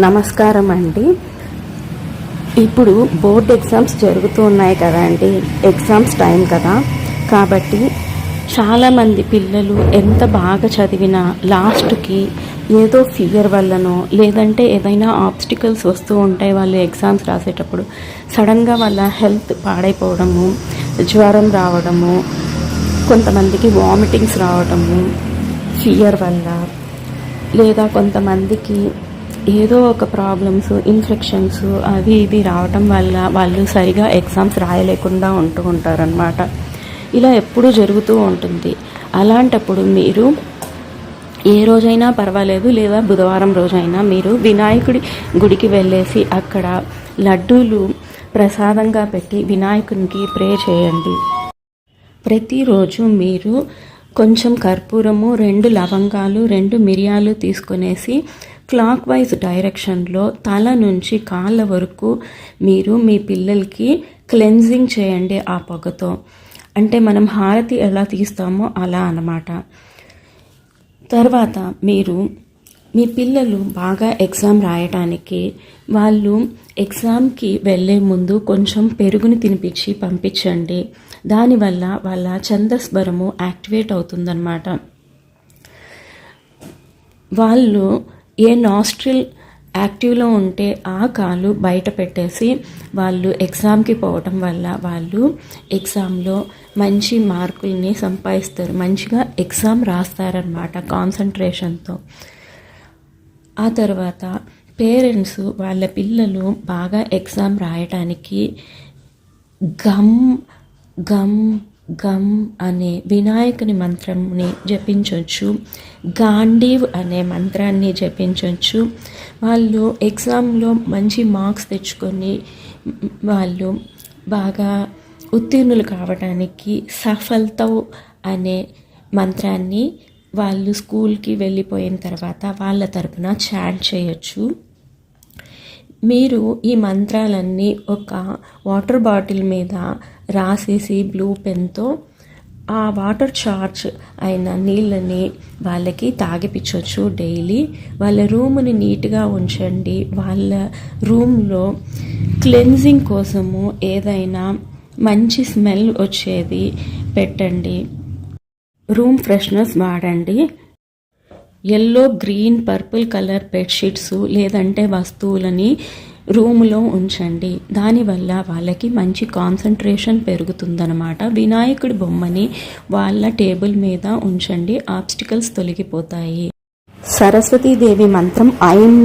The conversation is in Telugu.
నమస్కారం అండి. ఇప్పుడు బోర్డ్ ఎగ్జామ్స్ జరుగుతూ ఉన్నాయి కదా అండి. ఎగ్జామ్స్ టైం కదా, కాబట్టి చాలామంది పిల్లలు ఎంత బాగా చదివినా లాస్ట్కి ఏదో ఫియర్ వల్లనో లేదంటే ఏదైనా ఆబ్స్టికల్స్ వస్తూ ఉంటాయి. వాళ్ళు ఎగ్జామ్స్ రాసేటప్పుడు సడన్గా వాళ్ళ హెల్త్ పాడైపోవడము, జ్వరం రావడము, కొంతమందికి వామిటింగ్స్ రావడము ఫియర్ వల్ల, లేదా కొంతమందికి ఏదో ఒక ప్రాబ్లమ్స్, ఇన్ఫెక్షన్స్ అవి ఇవి రావటం వల్ల వాళ్ళు సరిగా ఎగ్జామ్స్ రాయలేకుండా ఉంటూ ఉంటారనమాట. ఇలా ఎప్పుడూ జరుగుతూ ఉంటుంది. అలాంటప్పుడు మీరు ఏ రోజైనా పర్వాలేదు, లేదా బుధవారం రోజైనా మీరు వినాయకుడి గుడికి వెళ్ళేసి అక్కడ లడ్డూలు ప్రసాదంగా పెట్టి వినాయకునికి ప్రే చేయండి. ప్రతిరోజు మీరు కొంచెం కర్పూరము, 2 లవంగాలు, 2 మిరియాలు తీసుకునేసి క్లాక్ వైజ్ డైరెక్షన్లో తల నుంచి కాళ్ళ వరకు మీరు మీ పిల్లలకి క్లెన్జింగ్ చేయండి ఆ పొగతో. అంటే మనం హారతి ఎలా తీస్తామో అలా అన్నమాట. తర్వాత మీరు మీ పిల్లలు బాగా ఎగ్జామ్ రాయటానికి వాళ్ళు ఎగ్జామ్కి వెళ్ళే ముందు కొంచెం పెరుగుని తినిపించి పంపించండి. దానివల్ల వాళ్ళ ఛందస్వరము యాక్టివేట్ అవుతుందన్నమాట. వాళ్ళు ఏ నాస్ట్రిల్ యాక్టివ్లో ఉంటే ఆ కాలు బయట పెట్టేసి వాళ్ళు ఎగ్జామ్కి పోవటం వల్ల వాళ్ళు ఎగ్జామ్లో మంచి మార్కుల్ని సంపాదిస్తారు, మంచిగా ఎగ్జామ్ రాస్తారనమాట కాన్సన్ట్రేషన్తో. ఆ తర్వాత పేరెంట్స్ వాళ్ళ పిల్లలు బాగా ఎగ్జామ్ రాయటానికి గమ్ గమ్ గమ్ అనే వినాయకుని మంత్రంని జపించవచ్చు, గాంధీవ్ అనే మంత్రాన్ని జపించవచ్చు. వాళ్ళు ఎగ్జామ్లో మంచి మార్క్స్ తెచ్చుకొని వాళ్ళు బాగా ఉత్తీర్ణులు కావడానికి సఫల్తవ్ అనే మంత్రాన్ని వాళ్ళు స్కూల్కి వెళ్ళిపోయిన తర్వాత వాళ్ళ తరపున చాంట్ చేయొచ్చు. మీరు ఈ మంత్రాలన్నీ ఒక వాటర్ బాటిల్ మీద రాసేసి బ్లూ పెన్తో ఆ వాటర్ చార్జ్ అయిన నీళ్ళని వాళ్ళకి తాగిపించవచ్చు డైలీ. వాళ్ళ రూమ్ని నీట్గా ఉంచండి. వాళ్ళ రూమ్లో క్లెన్జింగ్ కోసము ఏదైనా మంచి స్మెల్ వచ్చేది పెట్టండి. రూమ్ ఫ్రెషనర్స్ వాడండి. Yellow, green, purple colour bedsheets లేదంటే వస్తువులని రూమ్లో ఉంచండి. దానివల్ల వాళ్ళకి మంచి కాన్సన్ట్రేషన్ పెరుగుతుందన్నమాట. వినాయకుడి బొమ్మని వాళ్ళ టేబుల్ మీద ఉంచండి, ఆబ్స్టికల్స్ తొలగిపోతాయి. సరస్వతీదేవి మంత్రం ఐంని